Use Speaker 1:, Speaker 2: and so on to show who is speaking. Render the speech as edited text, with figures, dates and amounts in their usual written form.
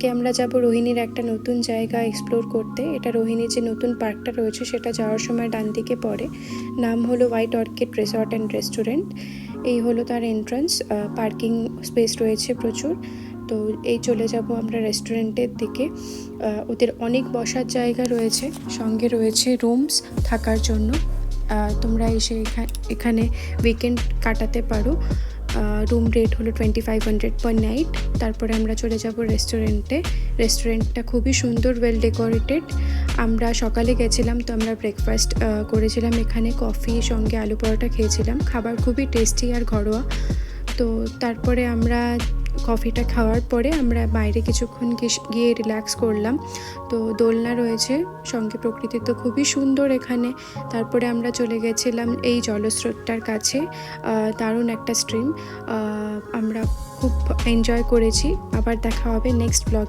Speaker 1: আজকে আমরা যাব রোহিণীর একটা নতুন জায়গা এক্সপ্লোর করতে। এটা রোহিণীর যে নতুন পার্কটা রয়েছে সেটা যাওয়ার সময় ডান দিকে পড়ে। নাম হলো white orchid resort and restaurant. এই হলো তার এন্ট্রান্স। পার্কিং স্পেস রয়েছে প্রচুর। তো এই চলে যাব আমরা রেস্টুরেন্টের দিকে। ওদের অনেক বসার জায়গা রয়েছে, সঙ্গে রয়েছে রুমস থাকার জন্য। তোমরা এসে এখানে উইকেন্ড কাটাতে পারো। রুম রেট হলো 2500 পার নাইট। তারপরে আমরা চলে যাব রেস্টুরেন্টটা খুবই সুন্দর, ওয়েল ডেকোরেটেড। আমরা সকালে গেছিলাম, তো আমরা ব্রেকফাস্ট করেছিলাম এখানে, কফি সঙ্গে আলু পরোটা খেয়েছিলাম। খাবার খুবই টেস্টি আর ঘরোয়া। তো তারপরে আমরা কফিটা খাওয়ার পরে আমরা বাইরে কিছুক্ষণ গিয়ে রিল্যাক্স করলাম। তো দোলনা রয়েছে, সঙ্গে প্রকৃতি তো খুবই সুন্দর এখানে। তারপরে আমরা চলে গেছিলাম এই জলস্রোতটার কাছে। দারুণ একটা স্ট্রিম, আমরা খুব এনজয় করেছি। আবার দেখা হবে নেক্সট ব্লগ।